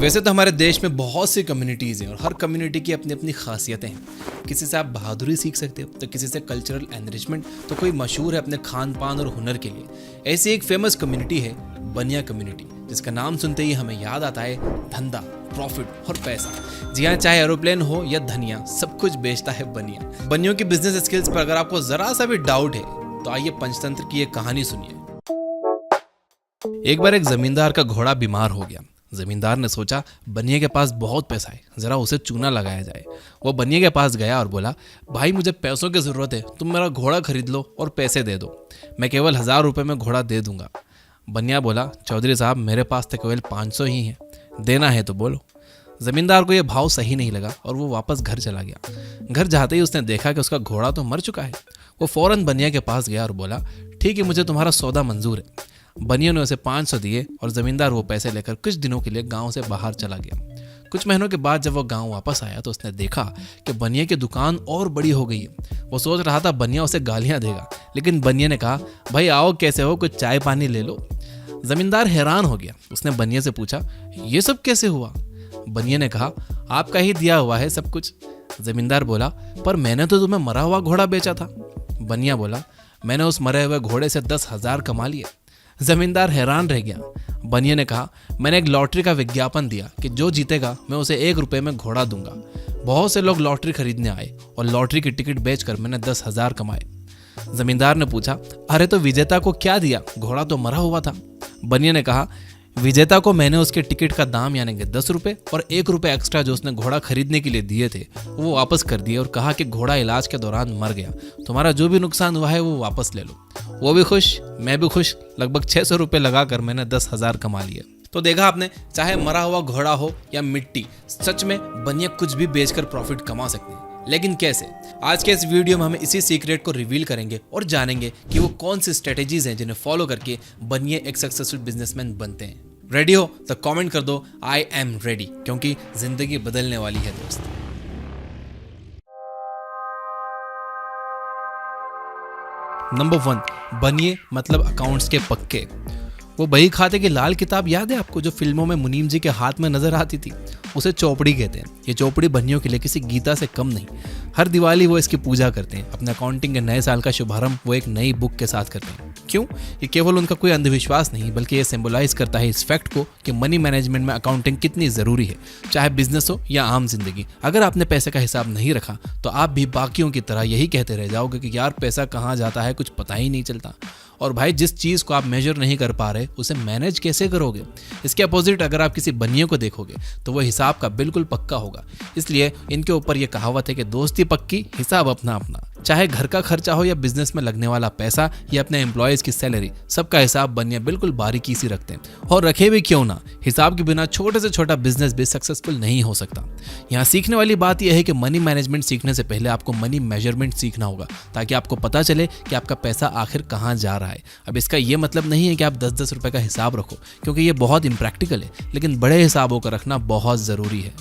वैसे तो हमारे देश में बहुत सी कम्युनिटीज़ हैं और हर कम्युनिटी की अपनी अपनी खासियतें हैं। किसी से आप बहादुरी सीख सकते हो तो किसी से कल्चरल एनरिचमेंट, तो कोई मशहूर है अपने खान पान और हुनर के लिए। ऐसी एक फेमस कम्युनिटी है बनिया कम्युनिटी, जिसका नाम सुनते ही हमें याद आता है धंधा, प्रॉफिट और पैसा। जी हाँ, चाहे एरोप्लेन हो या धनिया, सब कुछ बेचता है बनिया। बनियों की बिजनेस स्किल्स पर अगर आपको जरा सा भी डाउट है तो आइए पंचतंत्र की एक कहानी सुनिए। एक बार एक जमींदार का घोड़ा बीमार हो गया। जमींदार ने सोचा बनिए के पास बहुत पैसा है, जरा उसे चूना लगाया जाए। वो बनिए के पास गया और बोला, भाई मुझे पैसों की जरूरत है, तुम मेरा घोड़ा खरीद लो और पैसे दे दो, मैं केवल 1000 रुपये में घोड़ा दे दूंगा। बनिया बोला, चौधरी साहब मेरे पास तो केवल 500 ही है, देना है तो बोलो। जमींदार को यह भाव सही नहीं लगा और वो वापस घर चला गया। घर जाते ही उसने देखा कि उसका घोड़ा तो मर चुका है। वो फौरन बनिया के पास गया और बोला, ठीक है, मुझे तुम्हारा सौदा मंजूर है। बनिया ने उसे 500 दिए और जमींदार वो पैसे लेकर कुछ दिनों के लिए गांव से बाहर चला गया। कुछ महीनों के बाद जब वो गांव वापस आया तो उसने देखा कि बनिया की दुकान और बड़ी हो गई है। वो सोच रहा था बनिया उसे गालियां देगा, लेकिन बनिया ने कहा, भाई आओ, कैसे हो, कुछ चाय पानी ले लो। जमींदार हैरान हो गया। उसने बनिया से पूछा, ये सब कैसे हुआ? बनिया ने कहा, आपका ही दिया हुआ है सब कुछ। जमींदार बोला, पर मैंने तो तुम्हें मरा हुआ घोड़ा बेचा था। बनिया बोला, मैंने उस मरे हुए घोड़े से 10,000 कमा लिए। जमींदार हैरान रह गया। बनिया ने कहा, मैंने एक लॉटरी का विज्ञापन दिया कि जो जीतेगा मैं उसे 1 रुपये में घोड़ा दूंगा। बहुत से लोग लॉटरी खरीदने आए और लॉटरी की टिकट बेचकर मैंने 10,000 कमाए। जमींदार ने पूछा, अरे तो विजेता को क्या दिया, घोड़ा तो मरा हुआ था। बनिया ने कहा, विजेता को मैंने उसके टिकट का दाम यानी कि 10 रुपये और 1 रुपये एक्स्ट्रा जो उसने घोड़ा खरीदने के लिए दिए थे वो वापस कर दिए और कहा कि घोड़ा इलाज के दौरान मर गया, तुम्हारा जो भी नुकसान हुआ है वो वापस ले लो। वो भी खुश, मैं भी खुश। लगभग 600 रुपये लगाकर मैंने 10,000 कमा लिए। तो देखा आपने, चाहे मरा हुआ घोड़ा हो या मिट्टी, सच में बनिया कुछ भी बेचकर प्रॉफिट कमा सकते हैं। लेकिन कैसे? आज के इस वीडियो में हम इसी सीक्रेट को रिवील करेंगे और जानेंगे कि वो कौन सी स्ट्रेटेजीज हैं जिन्हें फॉलो करके बनिए एक सक्सेसफुल बिजनेसमैन बनते हैं। रेडी हो तो कमेंट कर दो, आई एम रेडी, क्योंकि जिंदगी बदलने वाली है दोस्त। नंबर 1, बनिए मतलब अकाउंट्स के पक्के। वो बही खाते की लाल किताब याद है आपको, जो फिल्मों में मुनीम जी के हाथ में नजर आती थी? उसे चौपड़ी कहते हैं। ये चौपड़ी बनियों के लिए किसी गीता से कम नहीं। हर दिवाली वो इसकी पूजा करते हैं। अपने अकाउंटिंग के नए साल का शुभारंभ वो एक नई बुक के साथ करते हैं। क्यों? ये केवल उनका कोई अंधविश्वास नहीं, बल्कि ये सिंबलाइज करता है इस फैक्ट को कि मनी मैनेजमेंट में अकाउंटिंग कितनी जरूरी है, चाहे बिजनेस हो या आम जिंदगी। अगर आपने पैसे का हिसाब नहीं रखा तो आप भी बाकियों की तरह यही कहते रह जाओगे कि यार पैसा कहाँ जाता है, कुछ पता ही नहीं चलता। और भाई, जिस चीज़ को आप मेजर नहीं कर पा रहे उसे मैनेज कैसे करोगे? इसके अपोजिट अगर आप किसी बनिए को देखोगे तो वह हिसाब का बिल्कुल पक्का होगा। इसलिए इनके ऊपर यह कहावत है कि दोस्ती पक्की, हिसाब अपना अपना। चाहे घर का खर्चा हो या बिजनेस में लगने वाला पैसा या अपने एम्प्लॉयज की सैलरी, सबका हिसाब बनिए बिल्कुल बारीकी से रखते हैं। और रखे भी क्यों ना, हिसाब के बिना छोटे से छोटा बिजनेस भी सक्सेसफुल नहीं हो सकता। यहाँ सीखने वाली बात यह है कि मनी मैनेजमेंट सीखने से पहले आपको मनी मेजरमेंट सीखना होगा, ताकि आपको पता चले कि आपका पैसा आखिर कहाँ जा रहा है। अब इसका यह मतलब नहीं है कि आप 10-10 रुपए का हिसाब रखो, क्योंकि ये बहुत इम्प्रैक्टिकल है, लेकिन बड़े हिसाबों का रखना बहुत जरूरी है।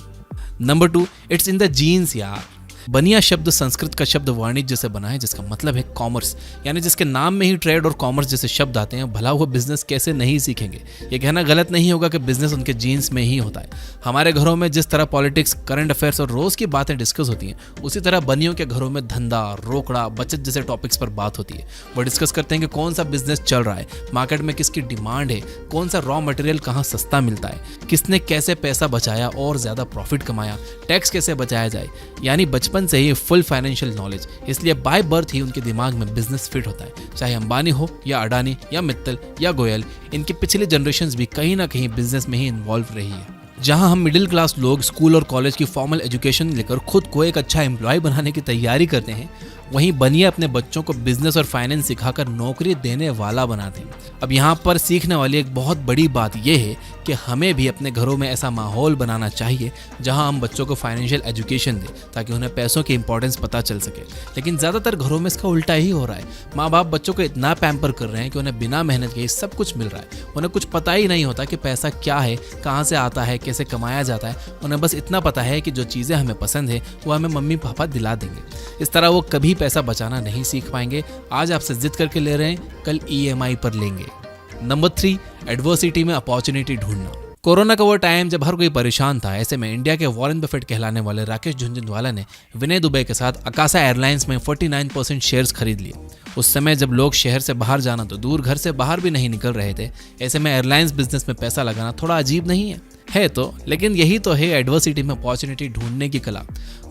Number 2, it's in the genes यार। बनिया शब्द संस्कृत का शब्द वाणिज्य से बना है, जिसका मतलब है कॉमर्स, यानी जिसके नाम में ही ट्रेड और कॉमर्स जैसे शब्द आते हैं। भला वो बिजनेस कैसे नहीं सीखेंगे? ये कहना गलत नहीं होगा कि बिजनेस उनके जीन्स में ही होता है। हमारे घरों में जिस तरह पॉलिटिक्स, करंट अफेयर्स और रोज की बातें डिस्कस होती हैं, उसी तरह बनियों के घरों में धंधा, रोकड़ा, बचत जैसे टॉपिक्स पर बात होती है। वो डिस्कस करते हैं कि कौन सा बिजनेस चल रहा है, मार्केट में किसकी डिमांड है, कौन सा रॉ मटेरियल कहाँ सस्ता मिलता है, किसने कैसे पैसा बचाया और ज्यादा प्रॉफिट कमाया, टैक्स कैसे बचाया जाए। यानी बचपन से ही फुल फाइनेंशियल नॉलेज। इसलिए बाय बर्थ ही उनके दिमाग में बिजनेस फिट होता है। चाहे अंबानी हो या अडानी या मित्तल या गोयल, इनकी पिछली जनरेशंस भी कहीं ना कहीं बिजनेस में ही इन्वॉल्व रही है। जहां हम मिडिल क्लास लोग स्कूल और कॉलेज की फॉर्मल एजुकेशन लेकर खुद को एक अच्छा एम्प्लॉय बनाने की तैयारी करते हैं, वहीं बनिए अपने बच्चों को बिजनेस और फाइनेंस सिखाकर नौकरी देने वाला बनाते हैं। अब यहाँ पर सीखने वाली एक बहुत बड़ी बात यह है कि हमें भी अपने घरों में ऐसा माहौल बनाना चाहिए जहां हम बच्चों को फाइनेंशियल एजुकेशन दें, ताकि उन्हें पैसों की इंपॉर्टेंस पता चल सके। लेकिन ज़्यादातर घरों में इसका उल्टा ही हो रहा है। माँ बाप बच्चों को इतना पैम्पर कर रहे हैं कि उन्हें बिना मेहनत के सब कुछ मिल रहा है। उन्हें कुछ पता ही नहीं होता कि पैसा क्या है, कहाँ से आता है, कैसे कमाया जाता है। उन्हें बस इतना पता है कि जो चीज़ें हमें पसंद है वो हमें मम्मी पापा दिला देंगे। इस तरह वो कभी पैसा बचाना नहीं सीख पाएंगे। आज आपसे जिद करके ले रहे हैं, कल EMI पर लेंगे। नंबर 3, एडवर्सिटी में अपॉर्चुनिटी ढूंढना। कोरोना का वो टाइम जब हर कोई परेशान था, ऐसे में इंडिया के वॉरेन बफेट कहलाने वाले राकेश झुनझुनवाला ने विनय दुबे के साथ अकासा एयरलाइंस में 49% शेयर्स खरीद लिए। उस समय जब लोग शहर से बाहर जाना तो दूर घर से बाहर भी नहीं निकल रहे थे, ऐसे में एयरलाइंस बिजनेस में पैसा लगाना थोड़ा अजीब नहीं है तो, लेकिन यही तो है एडवर्सिटी में अपॉर्चुनिटी ढूंढने की कला।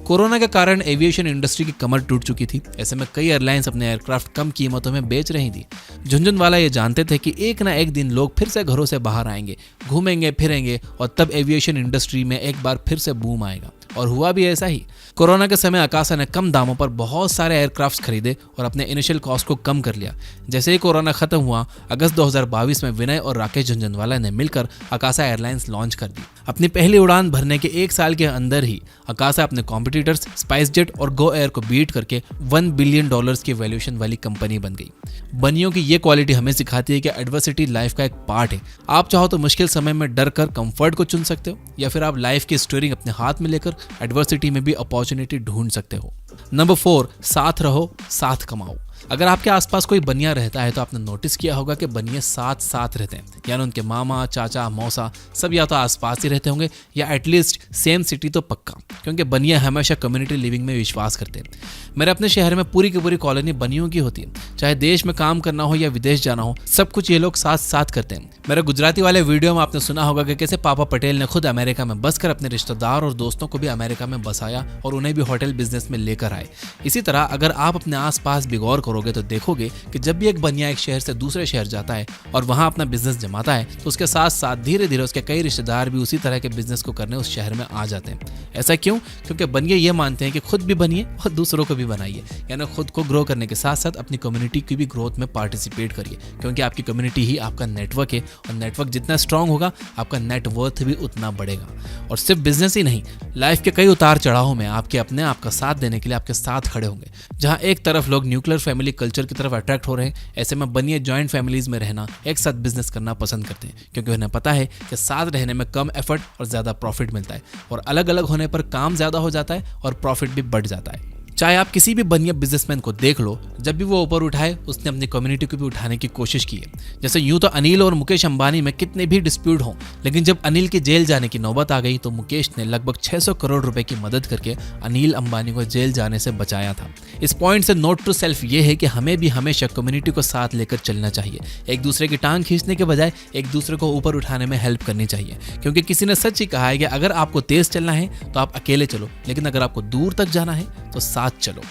कोरोना के कारण एविएशन इंडस्ट्री की कमर टूट चुकी थी, ऐसे में कई एयरलाइंस अपने एयरक्राफ्ट कम कीमतों में बेच रही थी। झुनझुनवाला ये जानते थे कि एक ना एक दिन लोग फिर से घरों से बाहर आएंगे, घूमेंगे फिरेंगे और तब एविएशन इंडस्ट्री में एक बार फिर से बूम आएगा। और हुआ भी ऐसा ही। कोरोना के समय अकासा ने कम दामों पर बहुत सारे एयरक्राफ्ट्स खरीदे और अपने इनिशियल कॉस्ट को कम कर लिया। जैसे ही कोरोना खत्म हुआ, अगस्त 2022 में विनय और राकेश झुनझुनवाला ने मिलकर अकासा एयरलाइंस लॉन्च कर दी। अपनी पहली उड़ान भरने के 1 साल के अंदर ही अकासा अपने कॉम्पिटिटर्स स्पाइसजेट और गो एयर को बीट करके $1 बिलियन की वैल्यूएशन वाली कंपनी बन गई। बनियों की ये क्वालिटी हमें सिखाती है कि एडवर्सिटी लाइफ का एक पार्ट है। आप चाहो तो मुश्किल समय में डर कर कंफर्ट को चुन सकते हो, या फिर आप लाइफ की स्टीयरिंग अपने हाथ में लेकर एडवर्सिटी में भी अपॉर्चुनिटी ढूंढ सकते हो। नंबर 4, साथ रहो साथ कमाओ। अगर आपके आसपास कोई बनिया रहता है तो आपने नोटिस किया होगा कि बनिए साथ साथ रहते हैं, यानी उनके मामा चाचा मौसा सब या तो आसपास ही रहते होंगे या एटलीस्ट सेम सिटी तो पक्का, क्योंकि बनिया हमेशा कम्युनिटी लिविंग में विश्वास करते हैं। मेरे अपने शहर में पूरी की पूरी कॉलोनी बनियों की होती है। चाहे देश में काम करना हो या विदेश जाना हो, सब कुछ ये लोग साथ साथ करते हैं। मेरे गुजराती वाले वीडियो में आपने सुना होगा कि कैसे पापा पटेल ने खुद अमेरिका में बस कर अपने रिश्तेदार और दोस्तों को भी अमेरिका में बसाया और उन्हें भी होटल बिजनेस में लेकर आए। इसी तरह अगर आप अपने आसपास भी गौर करोगे तो देखोगे कि जब भी एक बनिया एक शहर से दूसरे शहर जाता है और वहां अपना बिजनेस जमाता है तो उसके साथ साथ धीरे धीरे उसके कई रिश्तेदार भी उसी तरह के बिजनेस को करने उस शहर में आ जाते हैं। ऐसा क्यों? क्योंकि बनिए ये मानते हैं कि खुद भी बनिए और दूसरों को भी बनाइए, यानी खुद को ग्रो करने के साथ साथ अपनी कम्युनिटी की भी ग्रोथ में पार्टिसिपेट करिए, क्योंकि आपकी कम्युनिटी ही आपका नेटवर्क है और नेटवर्क जितना स्ट्रांग होगा आपका नेटवर्थ भी उतना बढ़ेगा। और सिर्फ बिजनेस ही नहीं, लाइफ के कई उतार चढ़ावों में आपके अपने आपका साथ देने के लिए आपके साथ खड़े होंगे। जहां एक तरफ लोग न्यूक्लियर फैमिली कल्चर की तरफ अट्रैक्ट हो रहे हैं, ऐसे में बनिए जॉइंट फैमिलीज में रहना, एक साथ बिजनेस करना पसंद करते हैं, क्योंकि उन्हें पता है कि साथ रहने में कम एफर्ट और ज्यादा प्रॉफिट मिलता है, और अलग अलग होने पर काम ज्यादा हो जाता है और प्रॉफिट भी बढ़ जाता है। चाहे आप किसी भी बनिया बिजनेसमैन को देख लो, जब भी वो ऊपर उठाए उसने अपनी कम्युनिटी को भी उठाने की कोशिश की है। जैसे यूं तो अनिल और मुकेश अंबानी में कितने भी डिस्प्यूट हों, लेकिन जब अनिल के जेल जाने की नौबत आ गई तो मुकेश ने लगभग 600 करोड़ रुपए की मदद करके अनिल अंबानी को जेल जाने से बचाया था। इस पॉइंट से नोट टू सेल्फ ये है कि हमें भी हमेशा कम्युनिटी को साथ लेकर चलना चाहिए। एक दूसरे की टांग खींचने के बजाय एक दूसरे को ऊपर उठाने में हेल्प करनी चाहिए, क्योंकि किसी ने सच ही कहा है कि अगर आपको तेज चलना है तो आप अकेले चलो, लेकिन अगर आपको दूर तक जाना है तो साथ चलो।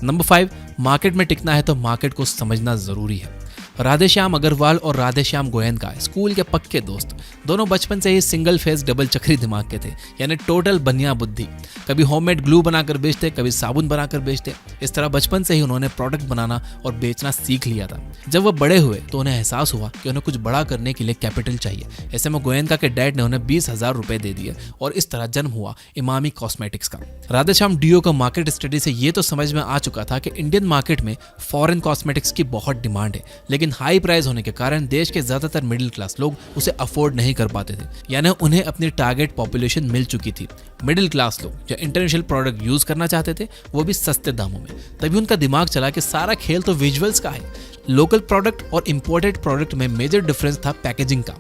नंबर 5, मार्केट में टिकना है तो मार्केट को समझना जरूरी है। राधेश्याम अग्रवाल और राधेश्याम गोयनका स्कूल के पक्के दोस्त, दोनों बचपन से ही सिंगल फेस डबल चक्री दिमाग के थे, यानी टोटल बनिया बुद्धि। कभी होममेड ग्लू बनाकर बेचते, कभी साबुन बनाकर बेचते। इस तरह बचपन से ही उन्होंने प्रोडक्ट बनाना और बेचना सीख लिया था। जब वो बड़े हुए तो उन्हें एहसास हुआ कि उन्हें कुछ बड़ा करने के लिए कैपिटल चाहिए। ऐसे में गोयनका के डैड ने उन्हें 20,000 रुपए दे दिए और इस तरह जन्म हुआ इमामी कॉस्मेटिक्स का। राधेश्याम डीओ का मार्केट स्टडी से ये तो समझ में आ चुका था कि इंडियन मार्केट में फॉरेन कॉस्मेटिक्स की बहुत डिमांड है, लेकिन हाई प्राइस होने के कारण देश के ज्यादातर मिडिल क्लास लोग उसे अफोर्ड नहीं कर पाते थे, यानी उन्हें अपनी टारगेट पॉपुलेशन मिल चुकी थी। मिडिल क्लास लोग जो इंटरनेशनल प्रोडक्ट यूज करना चाहते थे, वो भी सस्ते दामों में। तभी उनका दिमाग चला कि सारा खेल तो विजुअल्स का है। लोकल प्रोडक्ट और इंपोर्टेड प्रोडक्ट में मेजर डिफरेंस था पैकेजिंग का।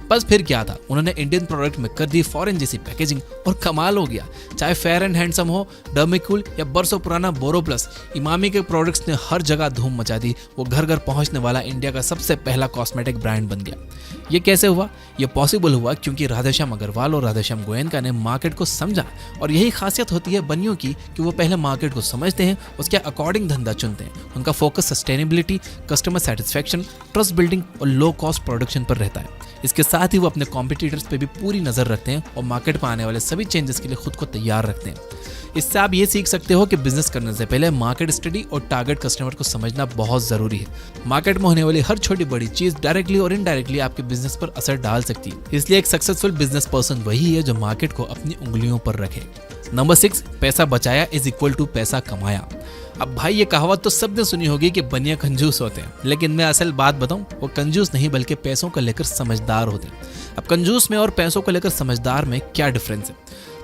बस फिर क्या था, उन्होंने इंडियन प्रोडक्ट में कर दी फॉरेन जैसी पैकेजिंग और कमाल हो गया। चाहे फेयर एंड हैंडसम हो, डर्मिकूल या बरसों पुराना बोरो प्लस, इमामी के प्रोडक्ट्स ने हर जगह धूम मचा दी। वो घर घर पहुंचने वाला इंडिया का सबसे पहला कॉस्मेटिक ब्रांड बन गया। ये कैसे हुआ? ये पॉसिबल हुआ क्योंकि राधेश्याम अग्रवाल और राधेश्याम गोयनका ने मार्केट को समझा, और यही खासियत होती है बनियों की कि वो पहले मार्केट को समझते हैं, उसके अकॉर्डिंग धंधा चुनते हैं। उनका focus sustainability, customer satisfaction, trust building और लो कॉस्ट प्रोडक्शन पर रहता है। इसके साथ ही वो अपने कॉम्पिटिटर्स पे भी पूरी नजर रखते हैं और मार्केट में आने वाले सभी चेंजेस के लिए खुद को तैयार रखते हैं। इससे आप ये सीख सकते हो कि बिजनेस करने से पहले मार्केट स्टडी और टारगेट कस्टमर को समझना बहुत जरूरी है। मार्केट में होने वाली हर छोटी बड़ी चीज डायरेक्टली और इनडायरेक्टली आपके बिजनेस पर असर डाल सकती है। इसलिए एक सक्सेसफुल बिजनेस पर्सन वही है जो मार्केट को अपनी उंगलियों पर रखे। नंबर 6, पैसा बचाया इज इक्वल टू पैसा कमाया। अब भाई ये कहावत तो सबने सुनी होगी कि बनिया कंजूस होते हैं, लेकिन मैं असल बात बताऊं, वो कंजूस नहीं बल्कि पैसों को लेकर समझदार होते हैं। अब कंजूस में और पैसों को लेकर समझदार में क्या डिफरेंस है?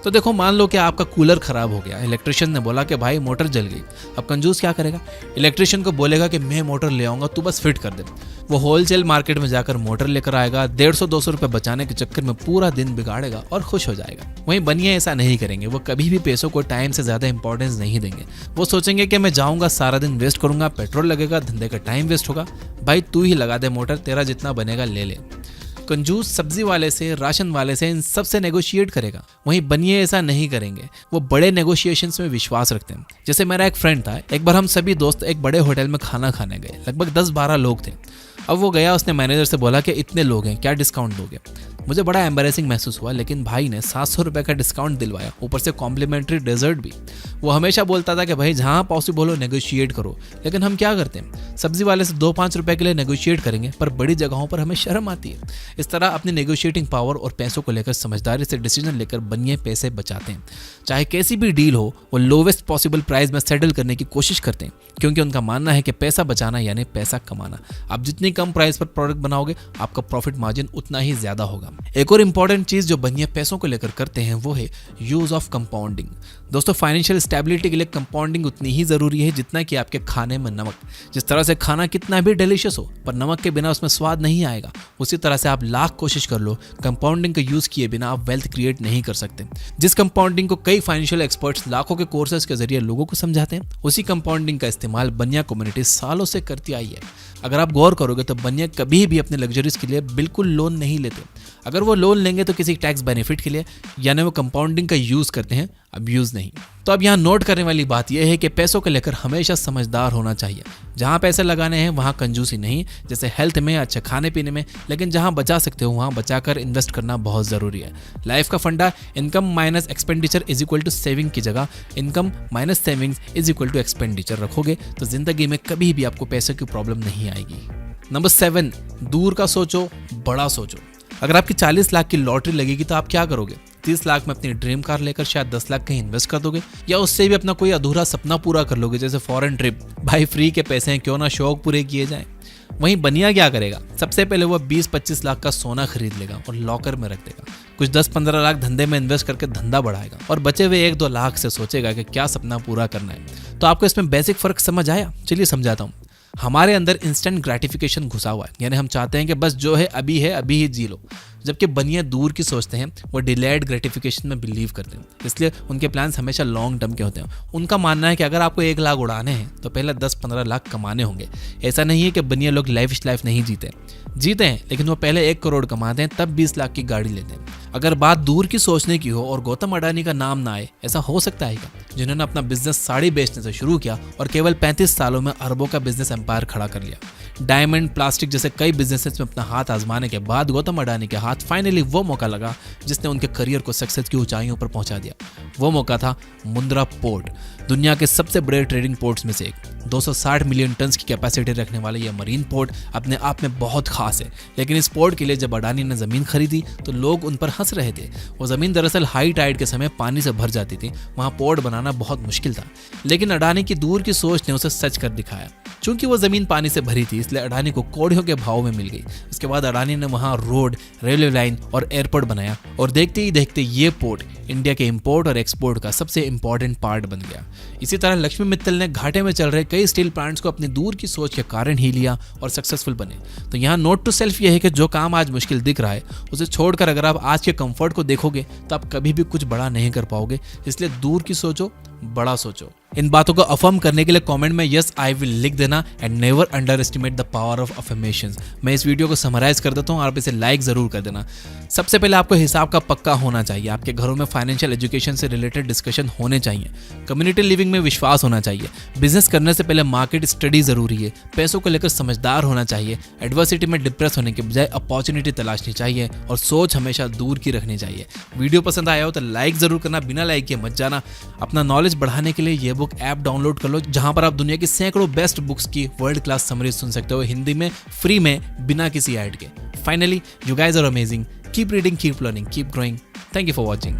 तो देखो, मान लो कि आपका कूलर खराब हो गया, इलेक्ट्रिशियन ने बोला कि भाई मोटर जल गई। अब कंजूस क्या करेगा? इलेक्ट्रिशियन को बोलेगा कि मैं मोटर ले आऊंगा, तू बस फिट कर दे। वो होलसेल मार्केट में जाकर मोटर लेकर आएगा, 150-200 रुपए बचाने के चक्कर में पूरा दिन बिगाड़ेगा और खुश हो जाएगा। वहीं बनिए ऐसा नहीं करेंगे, वो कभी भी पैसों को टाइम से ज्यादा इंपॉर्टेंस नहीं देंगे। वो सोचेंगे कि मैं जाऊंगा, सारा दिन वेस्ट करूंगा, पेट्रोल लगेगा, धंधे का टाइम वेस्ट होगा, भाई तू ही लगा दे मोटर, तेरा जितना बनेगा ले ले। कंजूस सब्जी वाले से, राशन वाले से, इन सब से नेगोशिएट करेगा। वहीं बनिए ऐसा नहीं करेंगे, वो बड़े नेगोशिएशंस में विश्वास रखते हैं। जैसे मेरा एक फ्रेंड था, एक बार हम सभी दोस्त एक बड़े होटल में खाना खाने गए, लगभग 10-12 लोग थे। अब वो गया, उसने मैनेजर से बोला कि इतने लोग हैं, क्या डिस्काउंट दोगे? मुझे बड़ा एम्बैरेसिंग महसूस हुआ, लेकिन भाई ने 700 रुपये का डिस्काउंट दिलवाया, ऊपर से कॉम्प्लीमेंट्री डेजर्ट भी। वो हमेशा बोलता था कि भाई जहाँ पॉसिबल हो नेगोशिएट करो, लेकिन हम क्या करते हैं, सब्जी वाले से 2-5 रुपये के लिए नेगोशिएट करेंगे, पर बड़ी जगहों पर हमें शर्म आती है। इस तरह अपनी नेगोशिएटिंग पावर और पैसों को लेकर समझदारी से डिसीजन लेकर बनिए पैसे बचाते हैं। चाहे कैसी भी डील हो, वो लोवेस्ट पॉसिबल प्राइस में सेटल करने की कोशिश करते हैं, क्योंकि उनका मानना है कि पैसा बचाना यानी पैसा कमाना। आप जितनी कम प्राइस पर प्रोडक्ट बनाओगे, आपका प्रॉफिट मार्जिन उतना ही ज्यादा होगा। एक और इंपॉर्टेंट चीज जो बनिए पैसों को लेकर करते हैं वो है यूज ऑफ कंपाउंडिंग। दोस्तों, फाइनेंशियल स्टेबिलिटी के लिए कंपाउंडिंग उतनी ही जरूरी है जितना कि आपके खाने में नमक। जिस तरह से खाना कितना भी डिलीशियस हो, पर नमक के बिना उसमें स्वाद नहीं आएगा, उसी तरह से आप लाख कोशिश कर लो, कंपाउंडिंग का यूज किए बिना आप वेल्थ क्रिएट नहीं कर सकते। जिस कंपाउंडिंग को कई फाइनेंशियल एक्सपर्ट्स लाखों के कोर्सेज के जरिए लोगों को समझाते हैं, उसी कंपाउंडिंग का इस्तेमाल बनिया कम्युनिटी सालों से करती आई है। अगर आप गौर करोगे तो बनिया कभी भी अपने लग्जरीज के लिए बिल्कुल लोन नहीं लेते। अगर वो लोन लेंगे तो किसी टैक्स बेनिफिट के लिए, यानी वो कंपाउंडिंग का यूज करते हैं, अब्यूज नहीं। तो अब यहाँ नोट करने वाली बात यह है कि पैसों को लेकर हमेशा समझदार होना चाहिए। जहाँ पैसे लगाने हैं वहाँ कंजूसी नहीं, जैसे हेल्थ में, अच्छे खाने पीने में, लेकिन जहाँ बचा सकते हो वहाँ बचाकर इन्वेस्ट करना बहुत ज़रूरी है। लाइफ का फंडा income minus expenditure is equal to saving की जगह income minus savings is equal to expenditure रखोगे तो जिंदगी में कभी भी आपको पैसे की प्रॉब्लम नहीं आएगी। नंबर 7, दूर का सोचो, बड़ा सोचो। अगर आपकी 40 लाख की लॉटरी लगेगी तो आप क्या करोगे? 30 लाख में अपनी ड्रीम कार लेकर शायद 10 लाख कहीं इन्वेस्ट कर दोगे, या उससे भी अपना कोई अधूरा सपना पूरा कर लोगे, जैसे फॉरेन ट्रिप। भाई फ्री के पैसे हैं, क्यों ना शौक पूरे किए जाएं। वहीं बनिया क्या करेगा? सबसे पहले वो 20-25 लाख का सोना खरीद लेगा और लॉकर में रख देगा। कुछ 10-15 लाख धंधे में इन्वेस्ट करके धंधा बढ़ाएगा और बचे हुए 1-2 लाख से सोचेगा कि क्या सपना पूरा करना है। तो आपको इसमें बेसिक फर्क समझ आया? चलिए समझाता हूँ। हमारे अंदर इंस्टेंट ग्रेटिफिकेशन घुसा हुआ है, यानी हम चाहते हैं कि बस जो है अभी ही जी लो। जबकि बनिए दूर की सोचते हैं, वो डिलेड ग्रेटिफिकेशन में बिलीव करते हैं, इसलिए उनके प्लान्स हमेशा लॉन्ग टर्म के होते हैं। उनका मानना है कि अगर आपको 1 लाख उड़ाने हैं तो पहले 10-15 लाख कमाने होंगे। ऐसा नहीं है कि बनिए लोग लाइफ नहीं जीते हैं, लेकिन वो पहले 1 करोड़ कमाते हैं, तब 20 लाख की गाड़ी लेते हैं। अगर बात दूर की सोचने की हो और गौतम अडानी का नाम ना आए, ऐसा हो सकता है क्या? जिन्होंने अपना बिजनेस साड़ी बेचने से शुरू किया और केवल 35 सालों में अरबों का बिजनेस एम्पायर खड़ा कर लिया। डायमंड, प्लास्टिक जैसे कई बिजनेसेस में अपना हाथ आजमाने के बाद गौतम अडानी के हाथ फाइनली वो मौका लगा जिसने उनके करियर को सक्सेस की ऊंचाइयों पर पहुंचा दिया। वो मौका था मुंद्रा पोर्ट, दुनिया के सबसे बड़े ट्रेडिंग पोर्ट्स में से एक। 260 मिलियन टन की कैपेसिटी रखने वाले यह मरीन पोर्ट अपने आप में बहुत खास है, लेकिन इस पोर्ट के लिए जब अडानी ने जमीन खरीदी तो लोग उन पर हंस रहे थे। वो जमीन दरअसल हाई टाइड के समय पानी से भर जाती थी, वहां पोर्ट बनाना बहुत मुश्किल था, लेकिन अडानी की दूर की सोच ने उसे सच कर दिखाया। चूंकि वो जमीन पानी से भरी थी, इसलिए अडानी को कौड़ियों के भाव में मिल गई। उसके बाद अडानी ने वहां रोड, रेलवे लाइन और एयरपोर्ट बनाया और देखते ही देखते ये पोर्ट इंडिया के इंपोर्ट और एक्सपोर्ट का सबसे इंपॉर्टेंट पार्ट बन गया। इसी तरह लक्ष्मी मित्तल ने घाटे में चल रहे कई स्टील प्लांट्स को अपनी दूर की सोच के कारण ही लिया और सक्सेसफुल बने। तो यहाँ नोट टू सेल्फ ये है कि जो काम आज मुश्किल दिख रहा है, उसे छोड़कर अगर आप आज के कंफर्ट को देखोगे तो आप कभी भी कुछ बड़ा नहीं कर पाओगे। इसलिए दूर की सोचो, बड़ा सोचो। इन बातों को अफर्म करने के लिए कमेंट में यस आई विल लिख देना and never under estimate the power of affirmations. मैं इस वीडियो को समराइज कर देता हूँ, आप इसे लाइक जरूर कर देना। सबसे पहले आपको हिसाब का पक्का होना चाहिए। आपके घरों में फाइनेंशियल एजुकेशन से रिलेटेड डिस्कशन होने चाहिए। कम्युनिटी लिविंग में विश्वास होना चाहिए। बिजनेस करने से पहले मार्केट स्टडी जरूरी है। पैसों को लेकर समझदार होना चाहिए। एडवर्सिटी में डिप्रेस होने के बजाय अपॉर्चुनिटी तलाशनी चाहिए और सोच हमेशा दूर की रखनी चाहिए। वीडियो पसंद आया हो तो लाइक जरूर करना, बिना लाइक किए मत जाना। अपना नॉलेज बढ़ाने के लिए ये बुक ऐप डाउनलोड कर लो, जहां पर आप दुनिया की सैकड़ों बेस्ट बुक्स की वर्ल्ड क्लास समरी सुन सकते हो, हिंदी में, फ्री में, बिना किसी ऐड के। Finally, you guys are amazing. Keep reading, keep learning, keep growing. Thank you for watching.